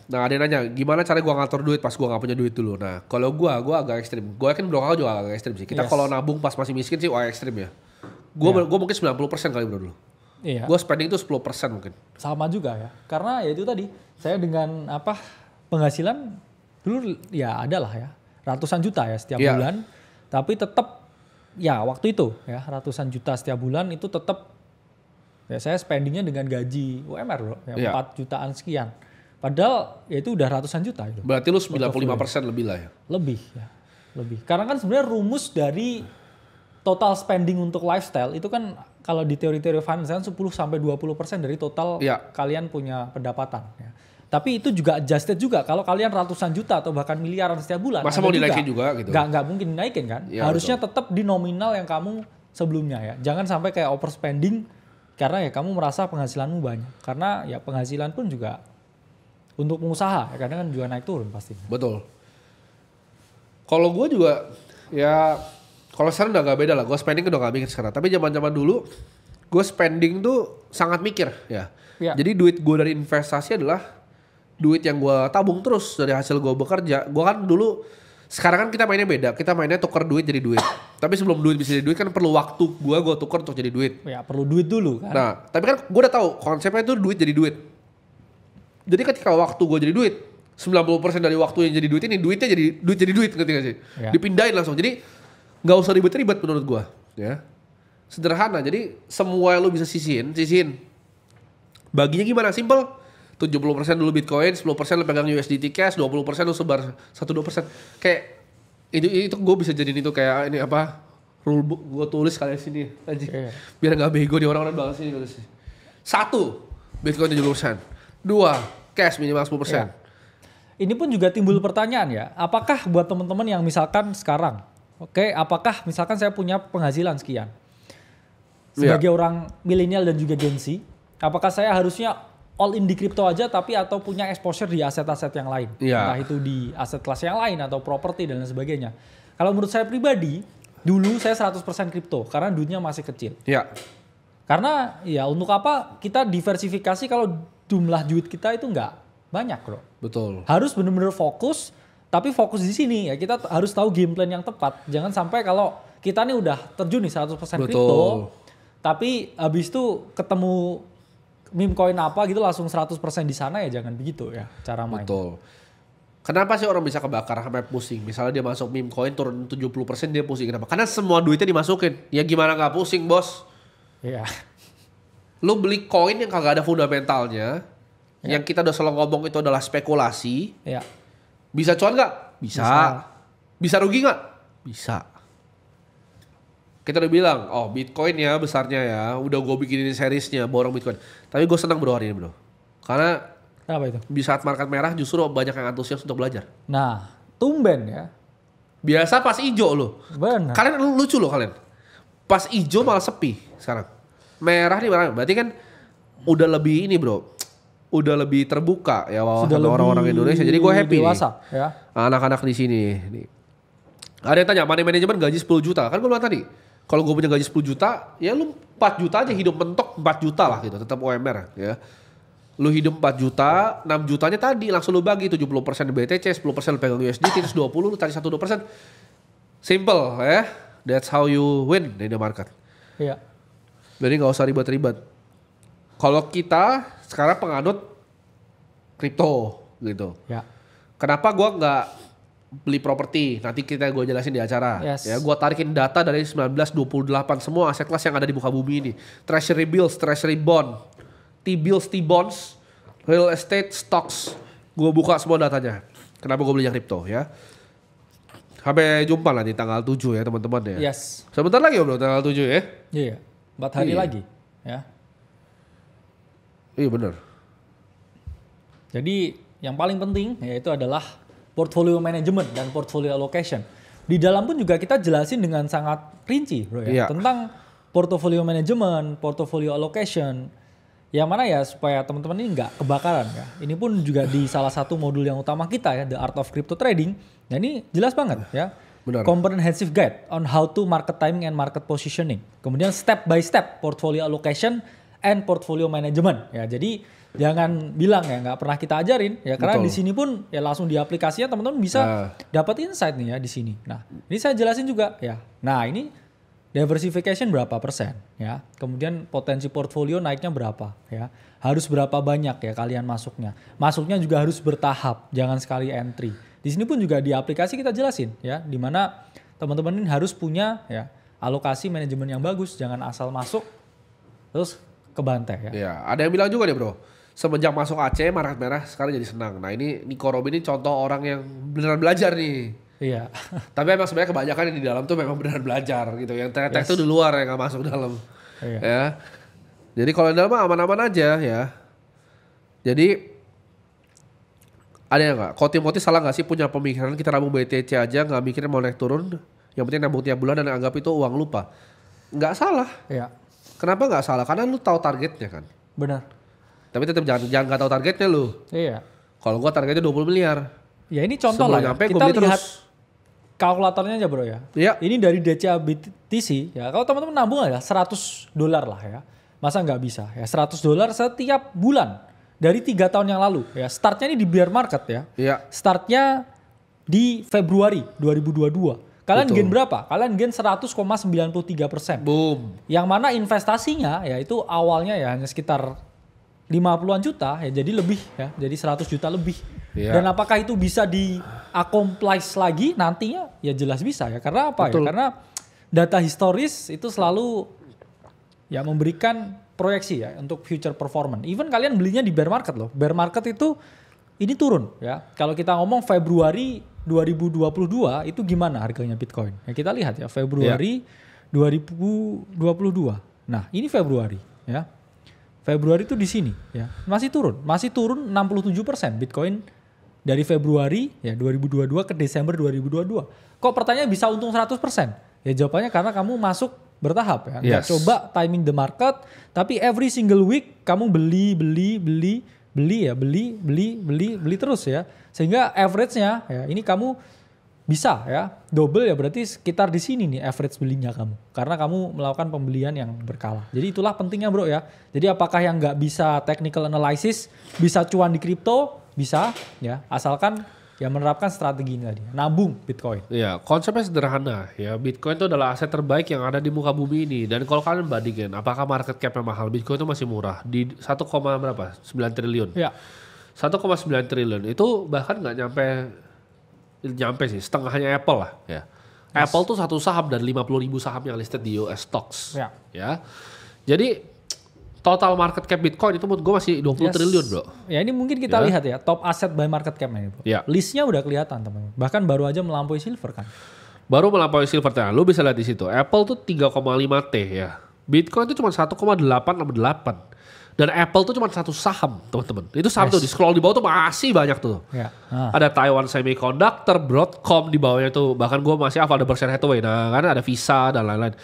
Nah ada yang nanya, gimana cara gue ngatur duit pas gue gak punya duit dulu? Nah kalau gue agak ekstrim. Gue yakin bro kakak juga agak ekstrim sih. Kita kalau nabung pas masih miskin sih wah ekstrim ya. Gue mungkin 90% kali bro dulu. Iya. Gue spending tuh 10% mungkin. Sama juga ya. Karena ya itu tadi, saya dengan penghasilan dulu ya adalah ya. Ratusan juta ya setiap bulan. Tapi tetap ya waktu itu ya ratusan juta setiap bulan itu tetap ya saya spendingnya dengan gaji UMR bro. Ya, 4 jutaan sekian. Padahal ya itu udah ratusan juta itu. Berarti lu 95% lebih lah ya? Lebih ya. Lebih. Karena kan sebenarnya rumus dari total spending untuk lifestyle itu kan kalau di teori-teori finance kan 10-20% dari total kalian punya pendapatan. Ya. Tapi itu juga adjusted juga kalau kalian ratusan juta atau bahkan miliaran setiap bulan. Masa mau dinaikin juga gitu? Nggak mungkin dinaikin kan. Ya, harusnya tetap di nominal yang kamu sebelumnya ya. Jangan sampai kayak overspending karena ya kamu merasa penghasilanmu banyak. Karena ya penghasilan pun juga untuk pengusaha ya kadang kan juga naik turun pasti. Betul. Kalau gue juga ya kalau sekarang udah gak beda lah. Gue spending udah gak mikir sekarang. Tapi zaman-zaman dulu gue spending tuh sangat mikir ya. Jadi duit gue dari investasi adalah duit yang gue tabung terus dari hasil gue bekerja. Gue kan dulu sekarang kan kita mainnya beda. Kita mainnya tuker duit jadi duit. Tapi sebelum duit bisa jadi duit kan perlu waktu gue tuker untuk jadi duit. Ya perlu duit dulu kan. Nah tapi kan gue udah tahu konsepnya itu duit jadi duit. Jadi ketika waktu gue jadi duit, 90% dari waktu yang jadi duit ini duitnya jadi duit ngerti gak sih? Ya. Dipindahin langsung. Jadi nggak usah ribet-ribet menurut gue. Ya. Sederhana. Jadi semua yang lu bisa sisihin. Baginya gimana? Simple. 70% dulu Bitcoin, 10% lu pegang USDT cash, 20% lu sebar 1-2%. Kayak itu gue bisa jadiin itu kayak ini apa? Rulebook gue tulis kalian sini anjing. Biar nggak bego di orang-orang banget sini tulis. 1. Bitcoin 70%. 2. Cash minimal 10%. Ya. Ini pun juga timbul pertanyaan ya. Apakah buat teman-teman yang misalkan sekarang, apakah misalkan saya punya penghasilan sekian. Sebagai orang milenial dan juga Gen Z, apakah saya harusnya all in di crypto aja tapi atau punya exposure di aset-aset yang lain. Entah itu di aset kelas yang lain atau properti dan lain sebagainya. Kalau menurut saya pribadi, dulu saya 100% crypto karena duitnya masih kecil. Iya. Karena ya untuk apa kita diversifikasi kalau jumlah duit kita itu nggak banyak bro. Betul. Harus benar-benar fokus, tapi fokus di sini ya kita harus tahu game plan yang tepat. Jangan sampai kalau kita nih udah terjun nih 100% crypto, tapi habis itu ketemu meme coin apa gitu langsung 100% di sana ya jangan begitu ya cara main. Betul. Kenapa sih orang bisa kebakar sampai pusing? Misalnya dia masuk meme coin turun 70% dia pusing. Kenapa? Karena semua duitnya dimasukin. Ya gimana nggak pusing bos? Iya. Lu beli koin yang kagak ada fundamentalnya, yang kita udah selalu ngomong itu adalah spekulasi. Iya. Bisa cuan nggak? Bisa. Bisa rugi nggak? Bisa. Kita udah bilang, oh Bitcoin ya besarnya ya, udah gue bikinin seriesnya borong Bitcoin. Tapi gue senang bro hari ini bro, karena apa itu? Di saat market merah justru banyak yang antusias untuk belajar. Nah, tumben ya. Biasa pas hijau loh. Benar. Kalian lucu loh kalian. Pas hijau malah sepi sekarang. Merah nih berarti kan udah lebih ini bro, udah lebih terbuka ya wawasan orang-orang Indonesia. Jadi gue happy dewasa, nih. Ya. Anak-anak di sini. Nih. Ada yang tanya money management gaji 10 juta. Kan gue bilang tadi, kalau gue punya gaji 10 juta, ya lu 4 juta aja hidup mentok 4 juta lah gitu, tetap UMR ya. Lu hidup 4 juta, 6 jutanya tadi langsung lu bagi 70% di BTC, 10% lu pegang USDT, terus 20 lu tarik 1-2%. Simple ya. That's how you win in the market. Iya. Jadi gak usah ribet-ribet. Kalau kita sekarang penganut kripto gitu. Ya. Kenapa gua nggak beli properti? Nanti gue jelasin di acara. Yes. Ya, gua tarikin data dari 1928 semua aset kelas yang ada di muka bumi ini. Treasury bills, treasury bond, T-bills, T-bonds, real estate, stocks. Gue buka semua datanya. Kenapa gue beli yang kripto ya? Sampai jumpa lah di tanggal 7 ya teman-teman ya. Yes. Sebentar lagi bro tanggal 7 ya. Iya. 4 hari lagi ya. Iya benar. Jadi yang paling penting yaitu adalah portfolio management dan portfolio allocation. Di dalam pun juga kita jelasin dengan sangat rinci bro ya. Tentang portfolio management, portfolio allocation. Yang mana ya supaya teman-teman ini nggak kebakaran ya. Ini pun juga di salah satu modul yang utama kita ya, The Art of Crypto Trading. Nah ini jelas banget ya. Benar. Comprehensive guide on how to market timing and market positioning. Kemudian step by step portfolio allocation and portfolio management ya. Jadi jangan bilang ya nggak pernah kita ajarin ya, karena di sini pun ya langsung di aplikasinya teman-teman bisa dapat insight nih ya di sini. Nah, ini saya jelasin juga ya. Nah, ini diversification berapa persen ya. Kemudian potensi portfolio naiknya berapa ya. Harus berapa banyak ya kalian masuknya. Masuknya juga harus bertahap, jangan sekali entry. Di sini pun juga di aplikasi kita jelasin ya, di mana teman-teman ini harus punya ya alokasi manajemen yang bagus, jangan asal masuk terus kebantai ya. Iya, ada yang bilang juga nih bro, semenjak masuk Aceh market merah sekarang jadi senang. Nah ini Nico Robin ini contoh orang yang beneran belajar nih. Iya. Tapi emang sebenarnya kebanyakan yang di dalam tuh memang beneran belajar gitu. Yang tek-tek tuh di luar yang gak masuk dalam. Iya. Ya. Jadi kalau di dalam mah aman-aman aja ya. Jadi ada yang gak? Kau Timothy salah gak sih punya pemikiran kita nabung BTC aja gak mikirin mau naik turun. Yang penting nabung tiap bulan dan anggap itu uang lupa. Gak salah. Iya. Kenapa gak salah? Karena lu tahu targetnya kan. Benar. Tapi tetap jangan gak tahu targetnya lu. Iya. Kalau gua targetnya 20 miliar. Ya ini contoh lah ya. Nyampe, Kita lihat terus. kalkulatornya aja bro ya. Iya. Ini dari DCA BTC ya. Kalau teman-teman nabung aja $100 lah ya. Masa nggak bisa ya, $100 setiap bulan dari 3 tahun yang lalu ya. Startnya ini di bear market ya. Iya. Startnya di Februari 2022. Kalian Betul. gain berapa? Kalian gain 100,93%. Boom. Yang mana investasinya ya itu awalnya ya hanya sekitar 50-an juta ya, jadi lebih ya, jadi 100 juta lebih. Iya. Dan apakah itu bisa di accomplish lagi nantinya? Ya jelas bisa ya. Karena apa Betul. ya? Karena data historis itu selalu ya memberikan proyeksi ya untuk future performance. Even kalian belinya di bear market loh. Bear market itu ini turun ya. Kalau kita ngomong Februari 2022 itu gimana harganya Bitcoin? Ya kita lihat ya Februari 2022. Nah, ini Februari ya. Februari itu di sini ya. Masih turun 67% Bitcoin dari Februari ya 2022 ke Desember 2022. Kok pertanyaan bisa untung 100%? Ya jawabannya karena kamu masuk bertahap ya. Nggak coba timing the market, tapi every single week kamu beli terus ya. Sehingga average-nya ya ini kamu bisa ya double ya, berarti sekitar di sini nih average belinya kamu. Karena kamu melakukan pembelian yang berkala. Jadi itulah pentingnya bro ya. Jadi apakah yang nggak bisa technical analysis bisa cuan di kripto? Bisa ya, asalkan ya menerapkan strategi ini tadi, nabung Bitcoin. Iya, konsepnya sederhana ya. Bitcoin itu adalah aset terbaik yang ada di muka bumi ini. Dan kalau kalian bandingin, apakah market cap-nya mahal? Bitcoin itu masih murah di 1, berapa? 9 triliun. Ya. 1,9 triliun itu bahkan nggak nyampe sih, setengahnya Apple lah ya. Yes. Apple tuh satu saham dan 50.000 saham yang listed di US stocks. Ya. Jadi total market cap Bitcoin itu menurut gue masih 20 triliun bro. Ya ini mungkin kita lihat ya top asset by market cap ini bro. Ya. Listnya udah kelihatan teman-teman. Bahkan baru aja melampaui silver kan. Baru melampaui silver. Nah, lu bisa lihat di situ. Apple tuh 3,5 T ya. Bitcoin itu cuma 1,868. Dan Apple tuh cuma satu saham teman-teman. Itu saham tuh di scroll di bawah tuh masih banyak tuh. Ya. Ada Taiwan Semiconductor, Broadcom di bawahnya tuh. Bahkan gue masih hafal ada Berkshire Hathaway. Nah kan ada Visa dan lain-lain.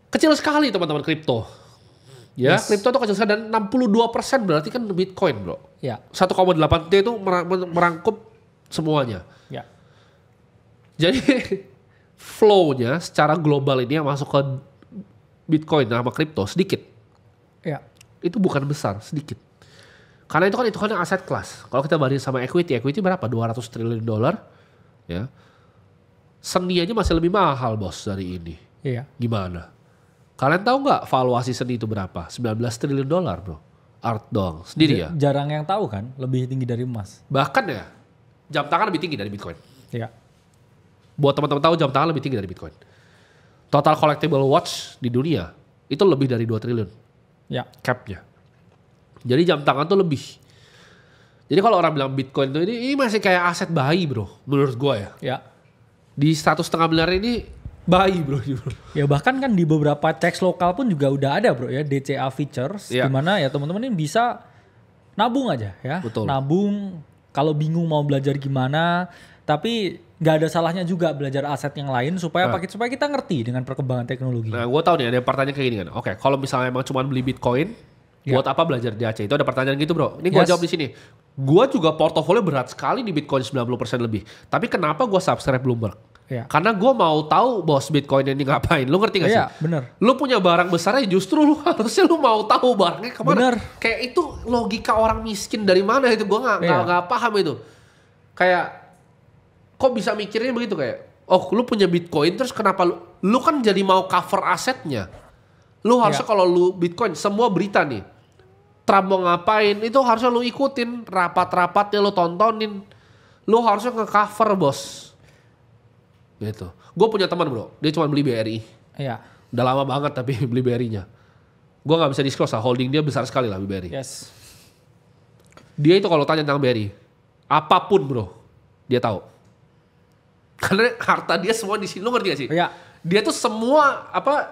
Kecil sekali teman-teman kripto. Ya, kripto tuh kecil sekali dan 62% berarti kan Bitcoin bro. Ya. 1,8 T itu merangkup semuanya. Ya. Jadi flow-nya secara global ini yang masuk ke Bitcoin sama kripto sedikit. Ya. Itu bukan besar, sedikit. Karena itu kan aset kelas. Kalau kita bandingin sama equity berapa? 200 triliun dolar. Ya. Seni aja masih lebih mahal bos dari ini. Iya. Gimana? Kalian tahu nggak valuasi seni itu berapa? 19 triliun dolar bro. Art doang, sendiri ya. Jarang yang tahu kan, lebih tinggi dari emas. Bahkan ya, jam tangan lebih tinggi dari Bitcoin. Iya. Buat teman-teman tahu jam tangan lebih tinggi dari Bitcoin. Total collectible watch di dunia itu lebih dari 2 triliun. Ya. Capnya. Jadi jam tangan tuh lebih. Jadi kalau orang bilang Bitcoin tuh ini masih kayak aset bayi bro, menurut gue ya. Ya. Di 1,5 miliar ini bayi bro. Ya bahkan kan di beberapa teks lokal pun juga udah ada bro ya DCA features. Ya. Dimana ya teman-teman ini bisa nabung aja ya. Betul. Nabung kalau bingung mau belajar gimana. Tapi nggak ada salahnya juga belajar aset yang lain supaya supaya kita ngerti dengan perkembangan teknologi. Nah gue tahu nih ada pertanyaan kayak gini kan. Oke, kalau misalnya emang cuma beli Bitcoin, buat apa belajar di Aceh? Itu ada pertanyaan gitu bro. Ini gue jawab di sini. Gue juga portofolio berat sekali di Bitcoin 90% lebih. Tapi kenapa gue subscribe Bloomberg? Iya. Karena gue mau tahu bos Bitcoin ini ngapain. Lu ngerti gak sih? Iya, bener. Lu punya barang besarnya justru lu harusnya lu mau tahu barangnya kemana. Bener. Kayak itu logika orang miskin dari mana itu. Gue gak paham itu. Kayak kok bisa mikirnya begitu kayak. Oh lu punya Bitcoin terus kenapa lu kan jadi mau cover asetnya. Lu harusnya kalau lu Bitcoin semua berita nih. Trump mau ngapain itu harusnya lu ikutin. Rapat-rapatnya lu tontonin. Lu harusnya nge-cover bos. Gitu. Gue punya teman bro, dia cuma beli BRI. Iya. Udah lama banget tapi beli BRI-nya. Gue gak bisa disclose lah, holding dia besar sekali lah BRI. Yes. Dia itu kalau tanya tentang BRI, apapun bro, dia tahu. Karena harta dia semua di sini, lu ngerti gak sih? Iya. Dia tuh semua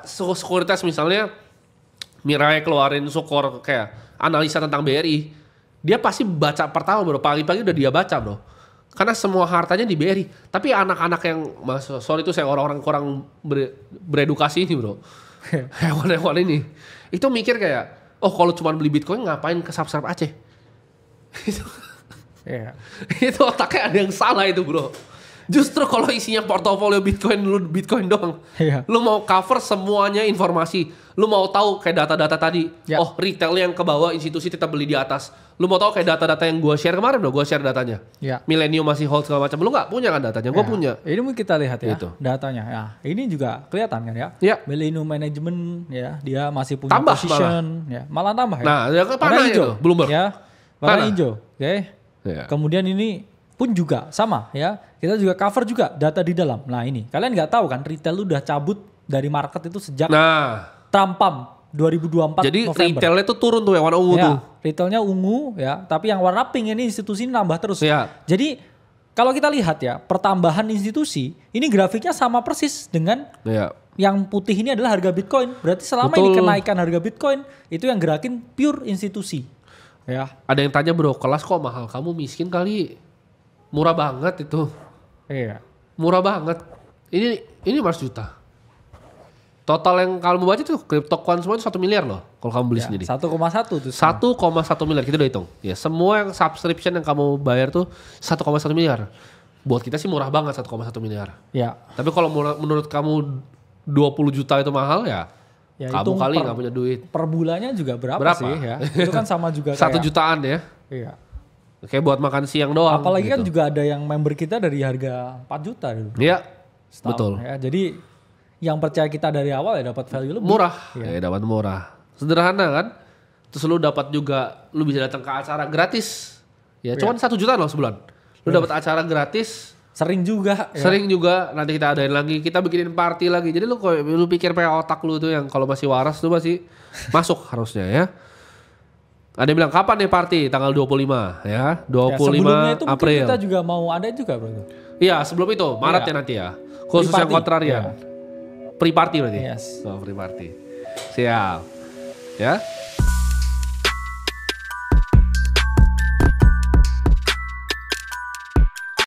sekuritas misalnya, Mirai keluarin Sukor kayak analisa tentang BRI, dia pasti baca pertama bro, pagi-pagi udah dia baca bro. Karena semua hartanya di BRI. Tapi anak-anak yang, sorry itu saya orang-orang kurang beredukasi ini bro. Hewan-hewan ini. Itu mikir kayak, oh kalau cuma beli Bitcoin ngapain ke subscribe Aceh? Itu otaknya ada yang salah itu bro. Justru kalau isinya portofolio Bitcoin, lu Bitcoin doang. Lu mau cover semuanya informasi. Lu mau tahu kayak data-data tadi. Oh retailnya yang ke bawah, institusi tetap beli di atas. Lu mau tahu kayak data-data yang gue share kemarin bro, gue share datanya. Millennium masih hold segala macam. Lu gak punya kan datanya? Gue punya. Ini mungkin kita lihat ya gitu. datanya. Ya, ini juga kelihatan kan ya. Millennium Management ya, dia masih punya tambah position. Malah tambah ya. Nah, warna hijau. Bloomberg. Ya, warna hijau. Oke. Kemudian ini pun juga sama ya. Kita juga cover juga data di dalam. Nah ini, kalian nggak tahu kan retail udah cabut dari market itu sejak Trump pump 2024 jadi November. Retailnya tuh turun tuh yang warna ungu tuh. Retailnya ungu ya, tapi yang warna pink ini institusi ini nambah terus. Jadi kalau kita lihat ya, pertambahan institusi, ini grafiknya sama persis dengan yang putih ini adalah harga Bitcoin. Berarti selama ini kenaikan harga Bitcoin, itu yang gerakin pure institusi. Ya. Ada yang tanya bro, kelas kok mahal? Kamu miskin kali. Murah banget itu. Murah banget. Ini 500 juta. Total yang kalau mau baca tuh CryptoQuant semua itu 1 miliar loh. Kalau kamu beli sendiri. 1,1 tuh. 1,1 miliar kita udah hitung. Ya semua yang subscription yang kamu bayar tuh 1,1 miliar. Buat kita sih murah banget 1,1 miliar. Tapi kalau menurut kamu 20 juta itu mahal ya kamu kali nggak punya duit. Per bulannya juga berapa sih ya? Itu kan sama juga kayak 1 jutaan ya. Kayak buat makan siang doang. Apalagi kan juga ada yang member kita dari harga 4 juta dulu. Iya, betul. Ya, jadi yang percaya kita dari awal ya dapat value lebih. Murah, ya dapat murah. Sederhana kan. Terus lu dapat juga, lu bisa datang ke acara gratis. Ya cuman 1 juta loh sebulan. Lu dapat acara gratis. Sering juga. Sering juga, nanti kita adain lagi. Kita bikinin party lagi. Jadi lu pikir pakai otak lu tuh yang kalau masih waras tuh masih masuk harusnya ya. Ada yang bilang kapan nih party? Tanggal 25 ya. 25 sebelumnya itu April. Kita juga mau ada juga bro. Iya sebelum itu Maret ya nanti ya. Khusus yang kontrarian. Pre-party berarti? Yes. Oh, pre-party. Siap. Ya.